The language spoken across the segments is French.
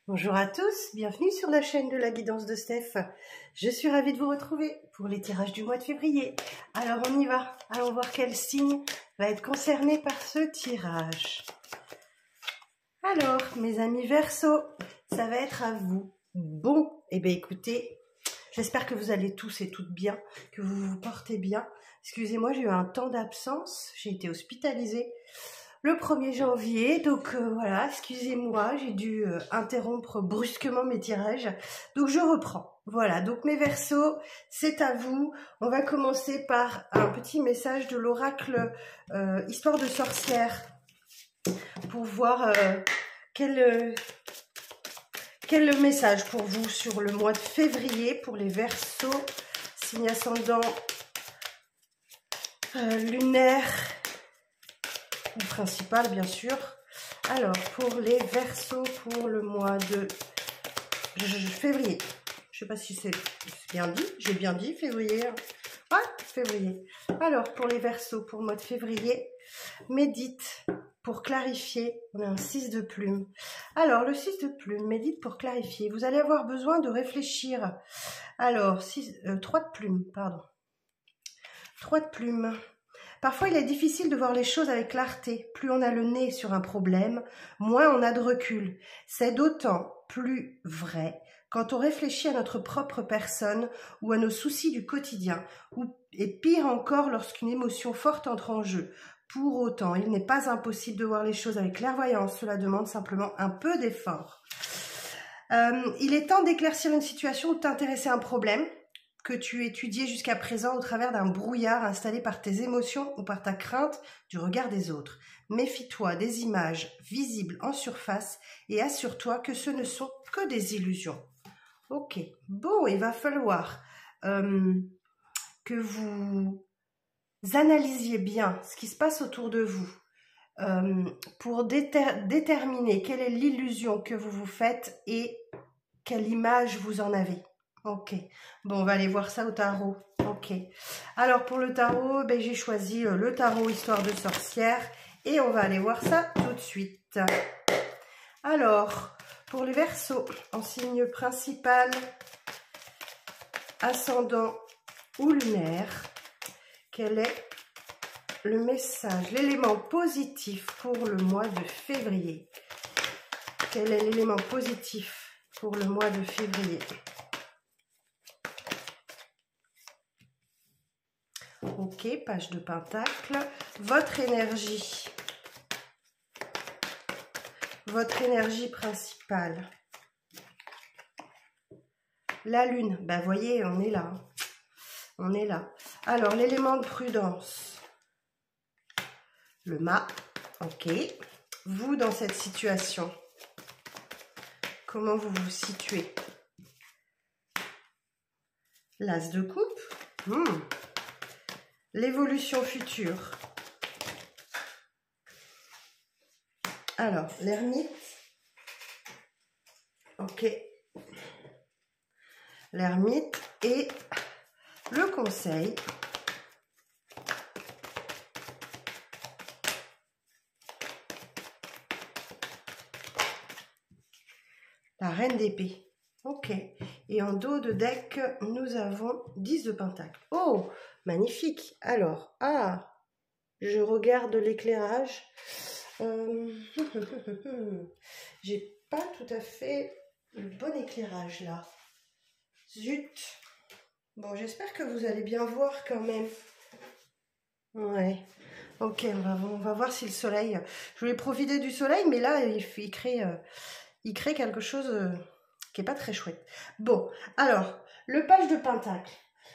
Bonjour à tous, bienvenue sur la chaîne de la guidance de Steph. Je suis ravie de vous retrouver pour les tirages du mois de février. Alors on y va, allons voir quel signe va être concerné par ce tirage. Alors mes amis Verseau, ça va être à vous. Bon, eh bien écoutez, j'espère que vous allez tous et toutes bien, que vous vous portez bien. Excusez-moi, j'ai eu un temps d'absence, j'ai été hospitalisée le 1er janvier, donc voilà, excusez-moi, j'ai dû interrompre brusquement mes tirages, donc je reprends. Voilà, donc mes Verseaux, c'est à vous. On va commencer par un petit message de l'oracle Histoire de sorcière, pour voir quel message pour vous sur le mois de février, pour les Verseaux, signe ascendant lunaire, principal bien sûr. Alors pour les Verseaux pour le mois de février, je sais pas si c'est bien dit, j'ai bien dit février, février. Alors pour les Verseaux pour le mois de février, médite pour clarifier. On a un 6 de plume. Alors le 6 de plume, médite pour clarifier. Vous allez avoir besoin de réfléchir. Alors 3 de plume, pardon, 3 de plume. Parfois, il est difficile de voir les choses avec clarté. Plus on a le nez sur un problème, moins on a de recul. C'est d'autant plus vrai quand on réfléchit à notre propre personne ou à nos soucis du quotidien, et pire encore lorsqu'une émotion forte entre en jeu. Pour autant, il n'est pas impossible de voir les choses avec clairvoyance. Cela demande simplement un peu d'effort. Il est temps d'éclaircir une situation ou de t'intéresser à un problème que tu étudiais jusqu'à présent au travers d'un brouillard installé par tes émotions ou par ta crainte du regard des autres. Méfie-toi des images visibles en surface et assure-toi que ce ne sont que des illusions. Ok, bon, il va falloir que vous analysiez bien ce qui se passe autour de vous pour déterminer quelle est l'illusion que vous vous faites et quelle image vous en avez. Ok, bon, on va aller voir ça au tarot. Ok, alors pour le tarot, ben, j'ai choisi le tarot Histoire de sorcière et on va aller voir ça tout de suite. Alors, pour les Verseaux, en signe principal, ascendant ou lunaire, quel est le message, l'élément positif pour le mois de février? Quel est l'élément positif pour le mois de février? Ok, page de Pentacle. Votre énergie principale. La lune, ben voyez, on est là. On est là. Alors, l'élément de prudence. Le mât, ok. Vous, dans cette situation, comment vous vous situez? L'as de coupe. L'évolution future. Alors, l'ermite. Ok. L'ermite et le conseil. La reine d'épée. Ok. Et en dos de deck, nous avons 10 de pentacle. Oh, magnifique. Alors, je regarde l'éclairage. J'ai pas tout à fait le bon éclairage là. Zut. Bon, j'espère que vous allez bien voir quand même. Ouais. Ok, on va voir si le soleil... Je voulais profiter du soleil, mais là, il crée quelque chose qui n'est pas très chouette. Bon, alors, le page de pentacle.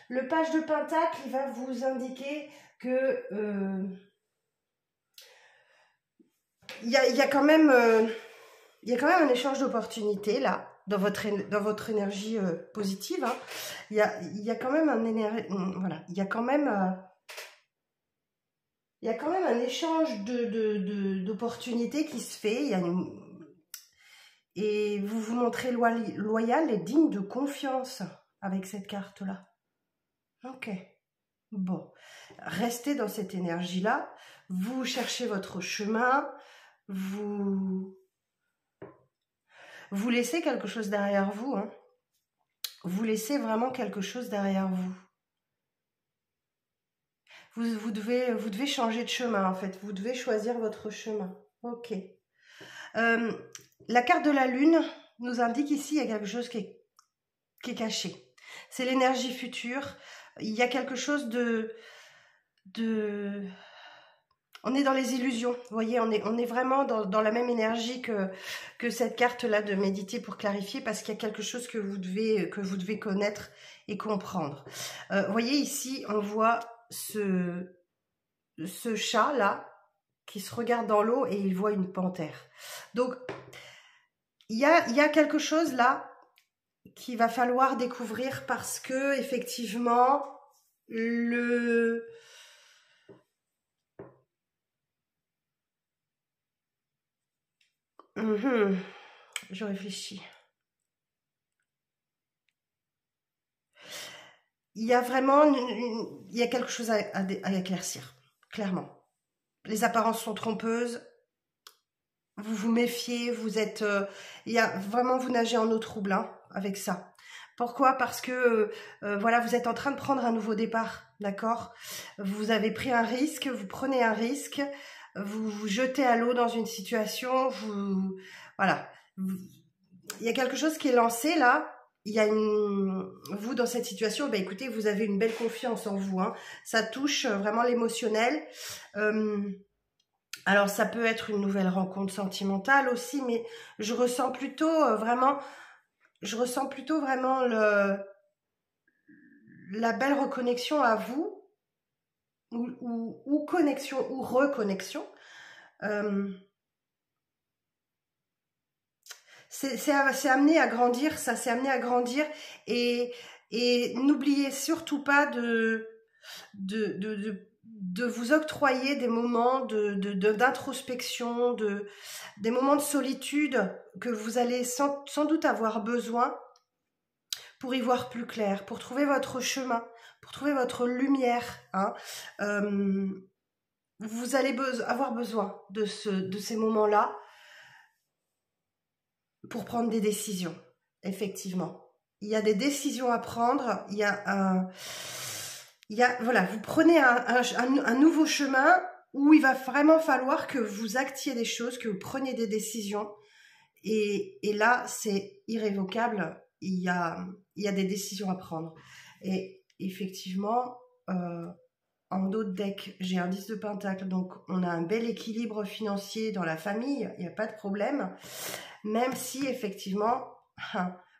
Le page de pentacle, il va vous indiquer que... il y a quand même un échange d'opportunités là, dans votre énergie positive. Hein. Il y a quand même voilà, il y a quand même un échange d'opportunités qui se fait. Et vous vous montrez loyal et digne de confiance avec cette carte-là. Ok. Bon. Restez dans cette énergie-là. Vous cherchez votre chemin. Vous Vous laissez quelque chose derrière vous, hein. Vous laissez vraiment quelque chose derrière vous. Vous devez changer de chemin, en fait. Vous devez choisir votre chemin. Ok. La carte de la Lune nous indique ici, il y a quelque chose qui est caché. C'est l'énergie future. Il y a quelque chose on est dans les illusions, vous voyez, on est vraiment dans la même énergie que cette carte-là de méditer pour clarifier, parce qu'il y a quelque chose que vous devez connaître et comprendre. Vous voyez ici, on voit ce chat-là qui se regarde dans l'eau et il voit une panthère. Donc, il y a quelque chose là qu'il va falloir découvrir, parce que effectivement, je réfléchis. Il y a vraiment il y a quelque chose à éclaircir, clairement. Les apparences sont trompeuses. Vous vous méfiez, vous êtes... il y a vraiment, vous nagez en eau trouble, hein, avec ça. Pourquoi? Parce que, voilà, vous êtes en train de prendre un nouveau départ, d'accord? Vous avez pris un risque, vous prenez un risque, vous vous jetez à l'eau dans une situation, voilà. Il y a quelque chose qui est lancé, là. Il y a vous, dans cette situation, ben écoutez, vous avez une belle confiance en vous, hein. Ça touche vraiment l'émotionnel. Alors, ça peut être une nouvelle rencontre sentimentale aussi, mais je ressens plutôt vraiment la belle reconnexion à vous, ou connexion, ou reconnexion. C'est amené à grandir, ça s'est amené à grandir, et n'oubliez surtout pas de vous octroyer des moments d'introspection, des moments de solitude que vous allez sans doute avoir besoin pour y voir plus clair, pour trouver votre chemin, pour trouver votre lumière, hein. Vous allez avoir besoin de ces moments-là pour prendre des décisions, effectivement. Il y a des décisions à prendre, voilà, vous prenez un nouveau chemin où il va vraiment falloir que vous actiez des choses, que vous preniez des décisions, et là, c'est irrévocable, il y a des décisions à prendre. Et effectivement, en dos de deck, j'ai un 10 de pentacle, donc on a un bel équilibre financier dans la famille, il n'y a pas de problème, même si effectivement,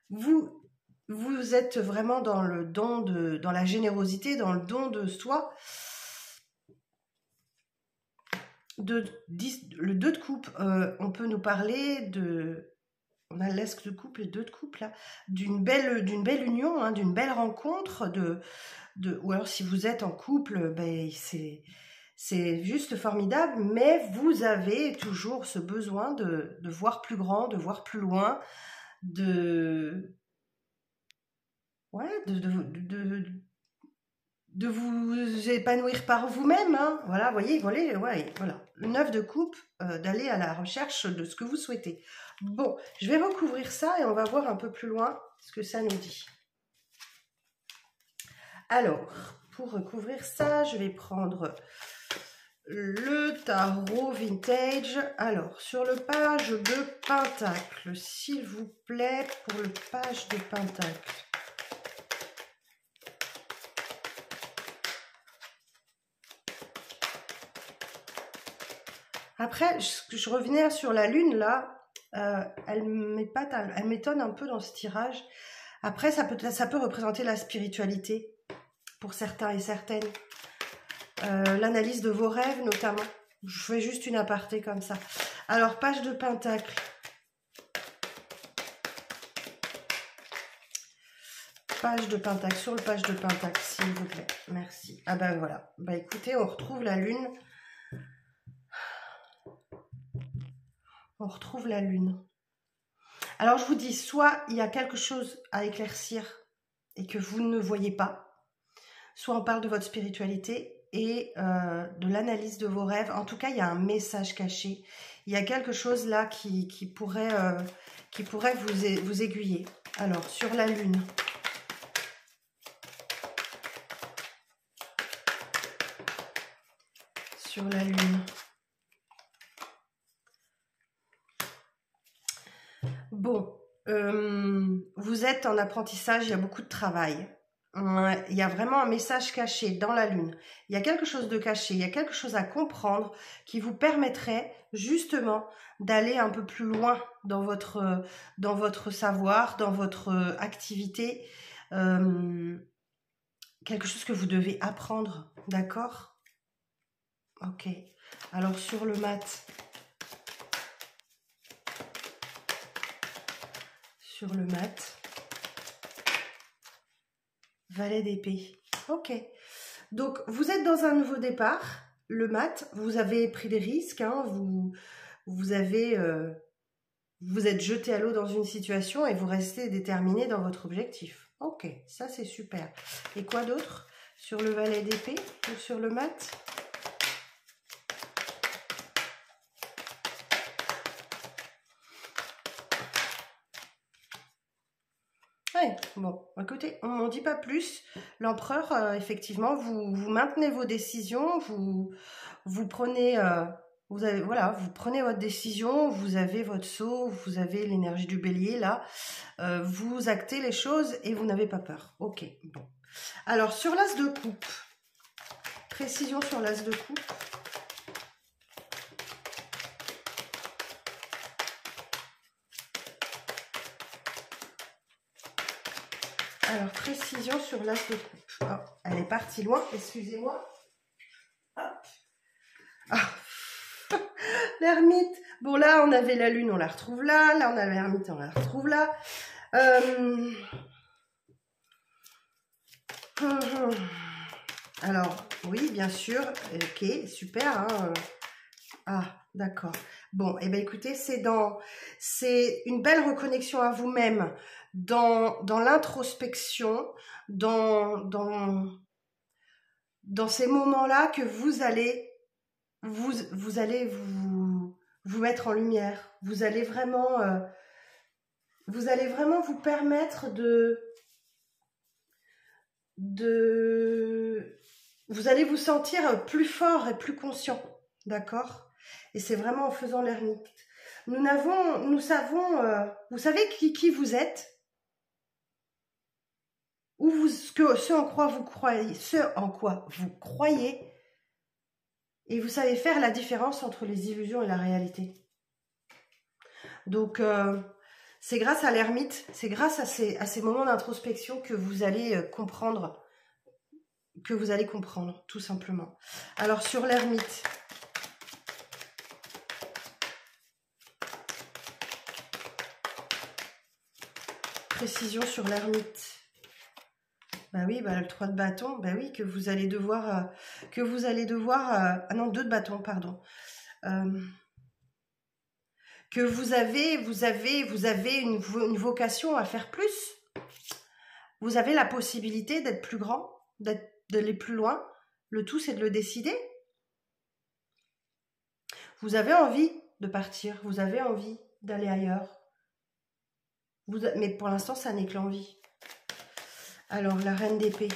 vous êtes vraiment dans le don dans la générosité, dans le don de soi. Le 2 de coupe, on peut nous parler on a l'As de coupe et 2 de coupe là, d'une belle union, hein, d'une belle rencontre, ou alors si vous êtes en couple, ben c'est juste formidable, mais vous avez toujours ce besoin de voir plus grand, de voir plus loin, de vous épanouir par vous-même, hein. Voilà, voyez, ouais, voilà. Le 9 de coupe, d'aller à la recherche de ce que vous souhaitez. Bon, je vais recouvrir ça et on va voir un peu plus loin ce que ça nous dit. Alors, pour recouvrir ça, je vais prendre le tarot vintage. Alors, sur le page de pentacle, s'il vous plaît, pour le page de pentacle. Après, je revenais sur la lune, là, elle m'étonne un peu dans ce tirage. Après, ça peut représenter la spiritualité, pour certains et certaines. L'analyse de vos rêves, notamment. Je fais juste une aparté comme ça. Alors, page de pentacle. Page de pentacle, sur le page de pentacle, s'il vous plaît. Merci. Ah ben voilà. Bah écoutez, on retrouve la lune. On retrouve la lune. Alors je vous dis, soit il y a quelque chose à éclaircir et que vous ne voyez pas, soit on parle de votre spiritualité, et de l'analyse de vos rêves. En tout cas, il y a un message caché. Il y a quelque chose là qui pourrait vous aiguiller. Alors, sur la Lune. Sur la Lune. Bon, vous êtes en apprentissage, il y a beaucoup de travail. Il y a vraiment un message caché dans la Lune. Il y a quelque chose de caché, il y a quelque chose à comprendre qui vous permettrait justement d'aller un peu plus loin dans votre savoir, dans votre activité. Quelque chose que vous devez apprendre, d'accord? Ok. Alors sur le mat. Sur le mat. Valet d'épée. Ok. Donc, vous êtes dans un nouveau départ. Le mat, vous avez pris des risques. Hein, vous êtes jeté à l'eau dans une situation et vous restez déterminé dans votre objectif. Ok, ça c'est super. Et quoi d'autre sur le valet d'épée ou sur le mat? Ouais, bon, écoutez, on n'en dit pas plus. L'empereur, effectivement, vous maintenez vos décisions, vous prenez, vous prenez votre décision, vous avez votre sceau, vous avez l'énergie du bélier, là, vous actez les choses et vous n'avez pas peur. Ok, bon. Alors, sur l'as de coupe, précision sur l'as de coupe. Alors, précision sur l'as de coupe. Oh, elle est partie loin, excusez-moi. Ah. L'ermite. Bon, là, on avait la lune, on la retrouve là. Là, on a l'ermite, on la retrouve là. Alors, oui, bien sûr. Ok, super. Hein. Ah, d'accord. Bon, et bien écoutez, c'est une belle reconnexion à vous-même dans l'introspection, dans ces moments-là que vous allez vous mettre en lumière. Vous allez vraiment vous permettre vous allez vous sentir plus fort et plus conscient, d'accord? Et c'est vraiment en faisant l'ermite. Nous savons, vous savez qui vous êtes, ou ce en quoi vous croyez, et vous savez faire la différence entre les illusions et la réalité. Donc, c'est grâce à l'ermite, c'est grâce à ces moments d'introspection que vous allez comprendre, tout simplement. Alors, sur l'ermite, précision sur l'ermite. Bah oui, bah le 3 de bâton, bah oui, que vous allez devoir, ah non, 2 de bâton, pardon. Que vous avez une vocation à faire plus. Vous avez la possibilité d'être plus grand, d'aller plus loin. Le tout, c'est de le décider. Vous avez envie de partir, vous avez envie d'aller ailleurs. Mais pour l'instant, ça n'est que l'envie. Alors, la reine d'épée.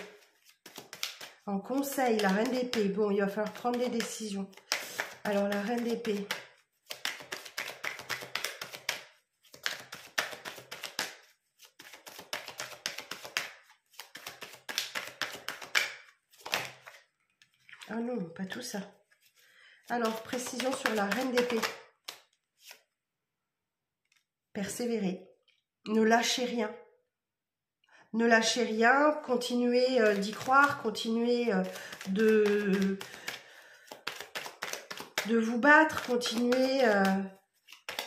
En conseil, la reine d'épée. Bon, il va falloir prendre des décisions. Alors, la reine d'épée. Ah non, pas tout ça. Alors, précision sur la reine d'épée. Persévérer. Ne lâchez rien. Ne lâchez rien, continuez d'y croire, continuez de vous battre, continuez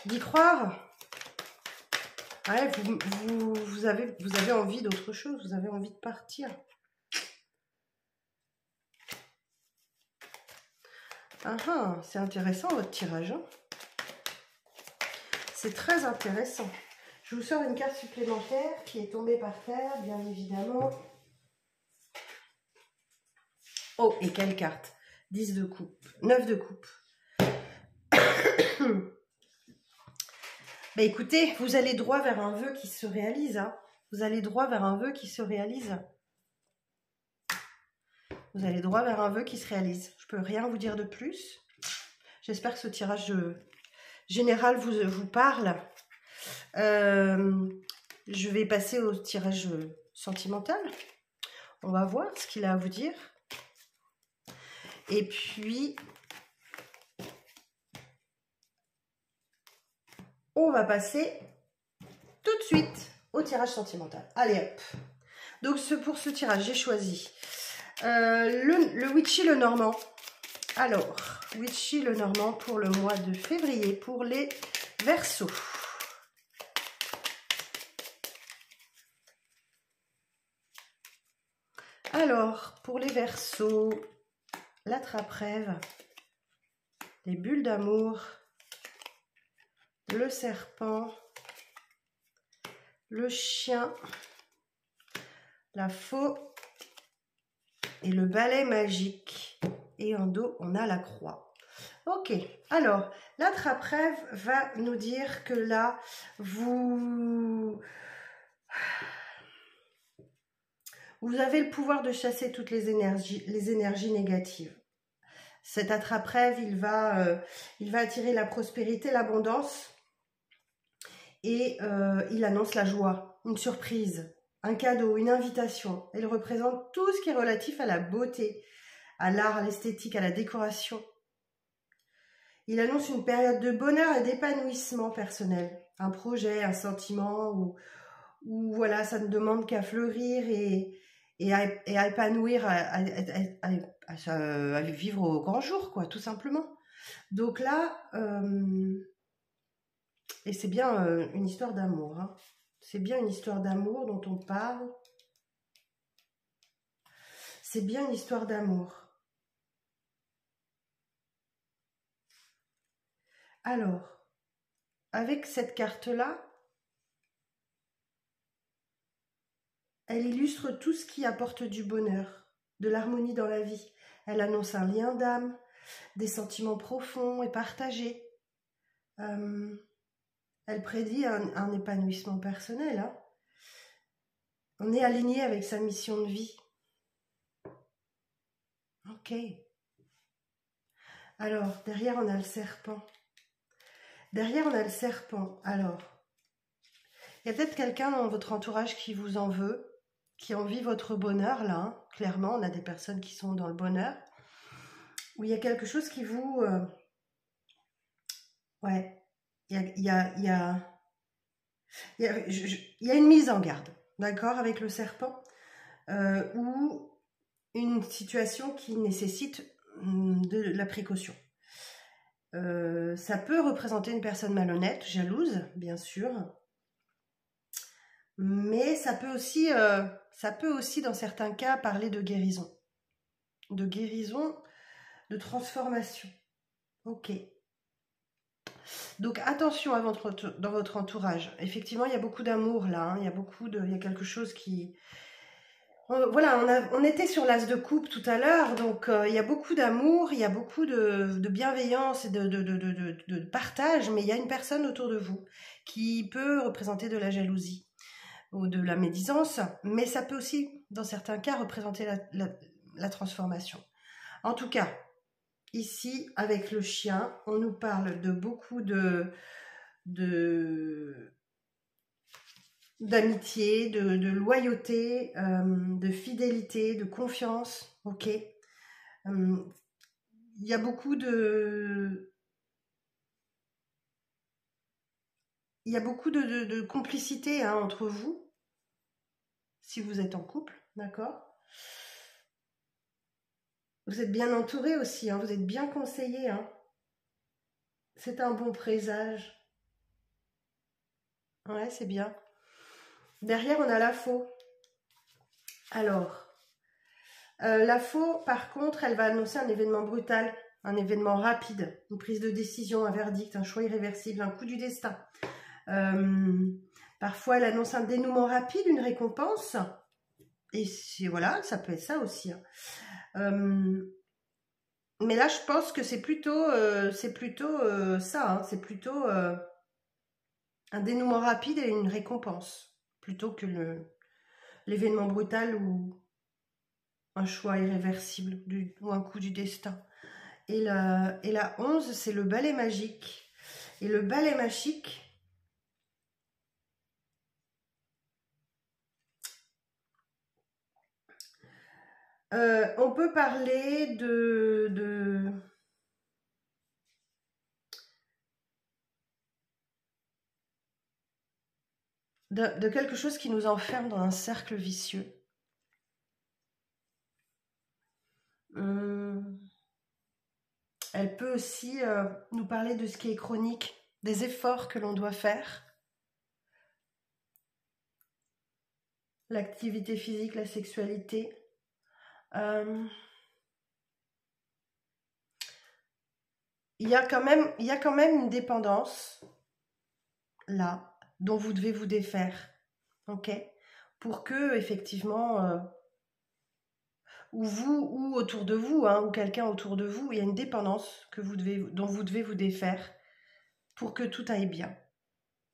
d'y croire. Ouais, vous avez envie d'autre chose, vous avez envie de partir. Ah, c'est intéressant votre tirage. Hein. C'est très intéressant. Je vous sors une carte supplémentaire qui est tombée par terre, bien évidemment. Oh, et quelle carte? 10 de coupe, 9 de coupe. Bah écoutez, vous allez droit vers un vœu qui se réalise. Hein. Vous allez droit vers un vœu qui se réalise. Vous allez droit vers un vœu qui se réalise. Je peux rien vous dire de plus. J'espère que ce tirage général vous parle. Je vais passer au tirage sentimental. On va voir ce qu'il a à vous dire. Et puis, on va passer tout de suite au tirage sentimental. Allez hop. Donc pour ce tirage, j'ai choisi le Witchy le Normand. Alors, Witchy le Normand pour le mois de février pour les Verseaux. Alors, pour les Verseaux, l'attrape-rêve, les bulles d'amour, le serpent, le chien, la faux et le balai magique. Et en dos, on a la croix. Ok, alors, l'attrape-rêve va nous dire que là, vous avez le pouvoir de chasser toutes les énergies négatives. Cet attrape-rêve, il va attirer la prospérité, l'abondance et il annonce la joie, une surprise, un cadeau, une invitation. Il représente tout ce qui est relatif à la beauté, à l'art, à l'esthétique, à la décoration. Il annonce une période de bonheur et d'épanouissement personnel, un projet, un sentiment où voilà, ça ne demande qu'à fleurir et à épanouir, à vivre au grand jour, quoi, tout simplement. Donc là, et c'est bien une histoire d'amour, hein. C'est bien une histoire d'amour dont on parle. C'est bien une histoire d'amour. Alors, avec cette carte-là, elle illustre tout ce qui apporte du bonheur, de l'harmonie dans la vie. Elle annonce un lien d'âme, des sentiments profonds et partagés. Elle prédit un épanouissement personnel. Hein. On est aligné avec sa mission de vie. Ok. Alors, derrière, on a le serpent. Derrière, on a le serpent. Alors, il y a peut-être quelqu'un dans votre entourage qui vous en veut, qui envie votre bonheur, là. Hein. Clairement, on a des personnes qui sont dans le bonheur. Où il y a quelque chose qui vous... Ouais. Il y a une mise en garde, d'accord, avec le serpent, ou une situation qui nécessite de la précaution. Ça peut représenter une personne malhonnête, jalouse, bien sûr, mais ça peut aussi dans certains cas parler de guérison, de transformation. Ok. Donc attention dans votre entourage. Effectivement, il y a beaucoup d'amour là, hein. Il y a quelque chose qui... Voilà, on était sur l'as de coupe tout à l'heure, donc il y a beaucoup d'amour, il y a beaucoup de bienveillance et de partage, mais il y a une personne autour de vous qui peut représenter de la jalousie ou de la médisance, mais ça peut aussi, dans certains cas, représenter la transformation. En tout cas, ici, avec le chien, on nous parle de beaucoup d'amitié, de loyauté, de fidélité, de confiance, ok. Il y a beaucoup de complicité hein, entre vous, si vous êtes en couple, d'accord. Vous êtes bien entouré aussi, hein, vous êtes bien conseillé, hein. C'est un bon présage. Ouais, c'est bien. Derrière, on a la faux. Alors, la faux, par contre, elle va annoncer un événement brutal, un événement rapide, une prise de décision, un verdict, un choix irréversible, un coup du destin. Parfois, elle annonce un dénouement rapide, une récompense. Et voilà, ça peut être ça aussi. Hein. Mais là, je pense que c'est plutôt ça, hein, c'est plutôt un dénouement rapide et une récompense, plutôt que l'événement brutal ou un choix irréversible ou un coup du destin. Et la 11, c'est le balai magique. Et le balai magique, on peut parler de quelque chose qui nous enferme dans un cercle vicieux. Elle peut aussi nous parler de ce qui est chronique, des efforts que l'on doit faire, l'activité physique, la sexualité. Il y a quand même une dépendance là dont vous devez vous défaire, ok, pour que effectivement ou vous ou autour de vous, hein, ou quelqu'un autour de vous, il y a une dépendance dont vous devez vous défaire pour que tout aille bien.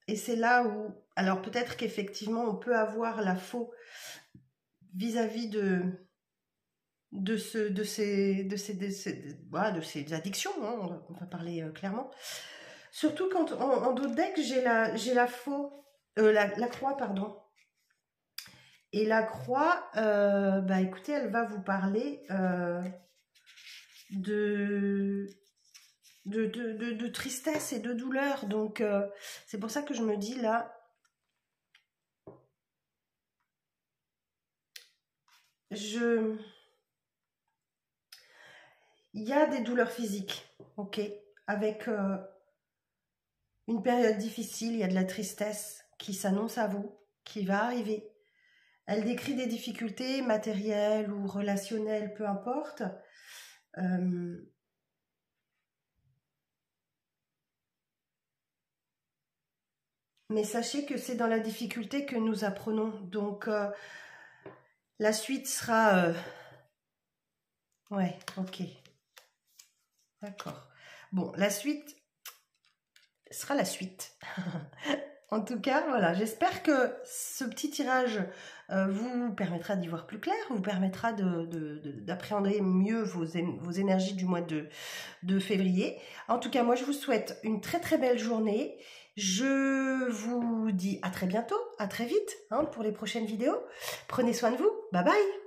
Et c'est là où, alors peut-être qu'effectivement on peut avoir la faux vis-à-vis de ces addictions, hein, on va parler clairement. Surtout quand en dos de deck j'ai la faux, la croix, pardon. Et la croix, bah écoutez, elle va vous parler de tristesse et de douleur. Donc c'est pour ça que je me dis là, il y a des douleurs physiques, ok, avec une période difficile, il y a de la tristesse qui s'annonce à vous, qui va arriver. Elle décrit des difficultés matérielles ou relationnelles, peu importe. Mais sachez que c'est dans la difficulté que nous apprenons. Donc, la suite sera... Ouais, ok. D'accord. Bon, la suite sera la suite. En tout cas, voilà, j'espère que ce petit tirage vous permettra d'y voir plus clair, vous permettra d'appréhender mieux vos énergies du mois de février. En tout cas, moi, je vous souhaite une très très belle journée. Je vous dis à très bientôt, à très vite, hein, pour les prochaines vidéos. Prenez soin de vous. Bye bye.